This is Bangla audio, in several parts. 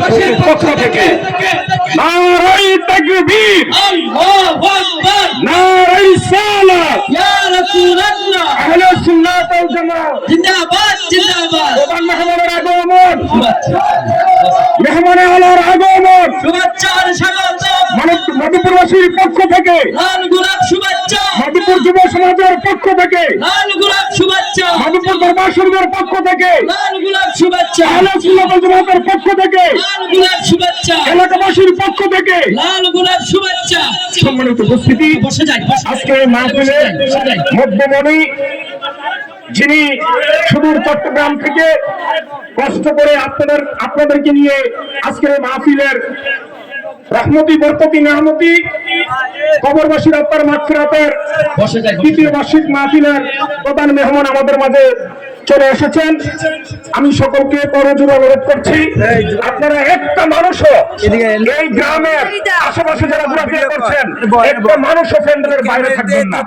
কবরবাসীর পক্ষ থেকে নারায়ে তাকবীর, আল্লাহু আকবার, নারায়ে রিসালাত, ইয়া রাসূলুল্লাহ, আহলে সুন্নাত ওয়াল জামাত জিন্দাবাদ জিন্দাবাদ। প্রধান মেহমানের আগমন, মেহমানে আলার আগমন, শুভেচ্ছা আর স্বাগত মধুপুরবাসীর পক্ষ থেকে, লাল গোলাপ শুভেচ্ছা মধুপুর যুব সমাজের পক্ষ থেকে, লাল গোলাপ শুভেচ্ছা মধুপুর দরবার শরীফের পক্ষ থেকে, লাল গোলাপ শুভেচ্ছা আহলে সুন্নাত ওয়াল জামাতের পক্ষ থেকে, লাল গোলাপ শুভেচ্ছা এলাকাবাসীর পক্ষ থেকে, লাল গোলাপ শুভেচ্ছা। সম্মানিত উপস্থিতি, বসে যাই। আজকে মাহফিলে মধ্যমণি যিনি সুদূর চট্টগ্রাম থেকে কষ্ট করে আপনাদেরকে নিয়ে আজকের মাহফিলের রহমতি বরকতি নিয়ামতি কবরবাসীর আত্মার মাগফিরাতের দ্বিতীয় বার্ষিক মাহফিলের প্রধান মেহমান আমাদের মাঝে চলে এসেছেন। আমি সকলকে করজোড়ে অনুরোধ করছি, আপনারা একটা মানুষও এই গ্রামের আশেপাশে যারা ঘোরাফেরা করছেন একটা মানুষও প্যান্ডেলের বাইরে থাকবেন না,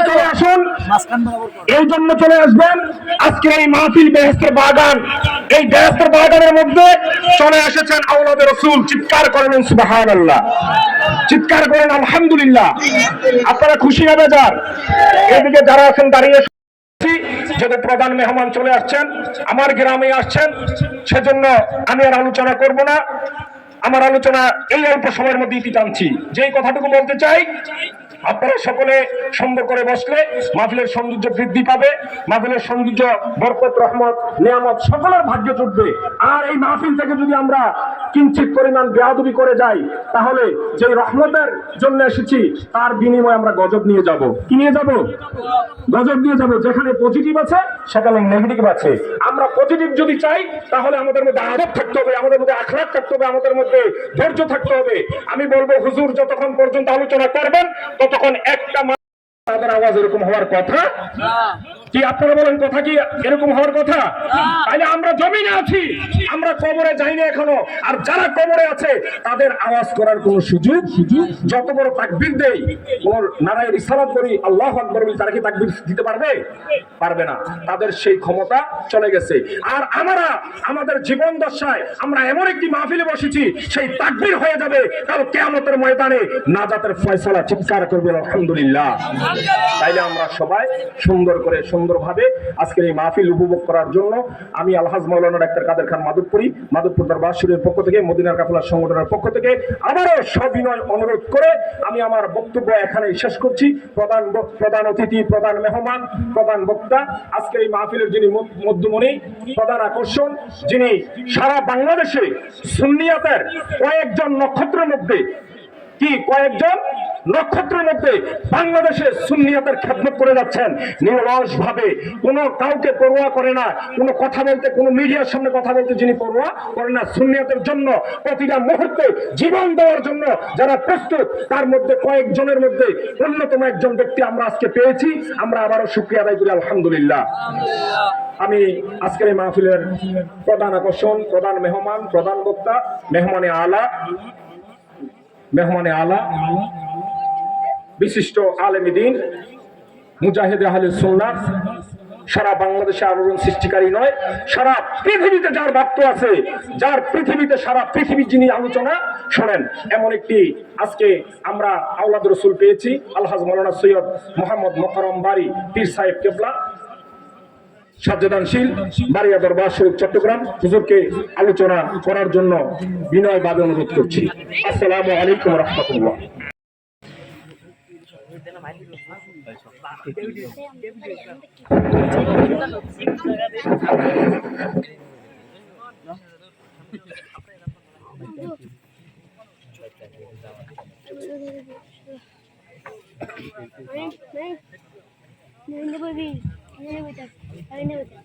চলে আসুন। এই জন্য চলে আসবেন আজকের এই মাহফিল বেহেশতের বাগান, এই বেহেশতের বাগানের মধ্যে চলে এসেছেন আওলাদে রাসূল। চিৎকার করেন সুবহানাল্লাহ, চিৎকার করেন আলহামদুলিল্লাহ। আপনারা খুশি হবে যার এদিকে যারা আছেন দাঁড়িয়ে, যদি প্রধান মেহমান চলে আসছেন, আমার গ্রামে আসছেন, সেজন্য আমি আর আলোচনা করব না। আমার আলোচনা এই অল্প সময়ের মধ্যে ইতি টানছি। যেই কথাটুকু বলতে চাই, আপনারা সকলে সুন্দর করে বসলে মাহফিলের সৌন্দর্য বৃদ্ধি পাবে, মাহফিলের সৌন্দর্য বরকত রহমত নিয়ামত সকলের ভাগ্য জুটবে। আর এই মাহফিল থেকে যদি আমরা কিঞ্চিত পরিমাণ বেয়াদবি করে যাই, তাহলে যে রহমতের জন্য এসেছি তার বিনিময়ে আমরা গজব নিয়ে যাব। কি নিয়ে যাব? গজব নিয়ে যাব। যেখানে পজিটিভ আছে সেখানে নেগেটিভ আছে। আমরা পজিটিভ যদি চাই তাহলে আমাদের মধ্যে আদব থাকতে হবে, আমাদের মধ্যে আখলাক থাকতে হবে, আমাদের মধ্যে ধৈর্য থাকতে হবে। আমি বলবো হুজুর যতক্ষণ পর্যন্ত আলোচনা করবেন ততক্ষণ একটা তাদের আওয়াজ এরকম হওয়ার কথা কি? আপনারা বলেন কথা কি এরকম হওয়ার কথা? তাইলে আমরা জমিনে আছি, আমরা কবরে যাইনি এখনো। আর যারা কবরে আছে তাদের আওয়াজ করার কোন সুযোগ, যত বড় তাকবীর দেই, ওর নারায়ে রিসালাত করি, আল্লাহু আকবার বলি, তারা কি তাকবীর দিতে পারবে? পারবে না। তাদের সেই ক্ষমতা চলে গেছে। আর আমরা আমাদের জীবন দশায় আমরা এমন একটি মাহফিলে বসেছি, সেই তাকবীর হয়ে যাবে কাল কিয়ামতের ময়দানে নাজাতের ফয়সালা। চিৎকার করবে আলহামদুলিল্লাহ। তাইলে আমরা সবাই সুন্দর করে সুন্দরভাবে আজকের এই মাহফিল উপভোগ করার জন্য আমি আলহাজ মাওলানা ডাক্তার কাদের খান মাধবপুর দরবার শরীফের পক্ষ থেকে, মদিনার কাফেলা সংগঠনের পক্ষ থেকে আবারও সবিনয় অনুরোধ করে আমি আমার বক্তব্য এখানেই শেষ করছি। প্রধান অতিথি, প্রধান মেহমান, প্রধান বক্তা, আজকের এই মাহফিলের যিনি মধ্যমণি, প্রধান আকর্ষণ, যিনি সারা বাংলাদেশে সুন্নিয়াতের কয়েকজন নক্ষত্রের মধ্যে বাংলাদেশে সুন্নিয়াতের খেদমত করে যাচ্ছেন নিরলস ভাবে, কোন কাউকে পরোয়া করে না, কোন কথা বলতে, কোন মিডিয়ার সামনে কথা বলতে যিনি পরোয়া করেন না, সুন্নিয়াতের জন্য প্রতিটা মুহূর্তে জীবন দেওয়ার জন্য যারা প্রস্তুত, তার মধ্যে কয়েকজনের মধ্যে অন্যতম একজন ব্যক্তি আমরা আজকে পেয়েছি। আমরা আবারও শুকরিয়া আদায় করি আলহামদুলিল্লাহ। আমি আজকের এই মাহফিলের প্রধান আকর্ষণ, প্রধান মেহমান, প্রধান বক্তা, মেহমানে আলা বিশিষ্ট আলেমে দ্বীন, মুজাহিদে আহলে সুন্নাত, সারা বাংলাদেশে আলোড়ন সৃষ্টিকারী নয়, সারা পৃথিবীতে যার ভক্ত আছে, যার পৃথিবীতে সারা পৃথিবীর যিনি আলোচনা শোনেন, এমন একটি আজকে আমরা আওলাদ রসুল পেয়েছি। আলহাজ মাওলানা সৈয়দ মোহাম্মদ মোকাররম বারী পীর সাহেব কেবলা সাজ্জাদানশীল, বারিয়া দরবার শরীফ চট্টগ্রাম, হুজুরকে আলোচনা করার জন্য বিনয়ভাবে অনুরোধ করছি। আসসালামু আলাইকুম ওয়া রাহমাতুল্লাহ। नहीं नहीं नहीं नहीं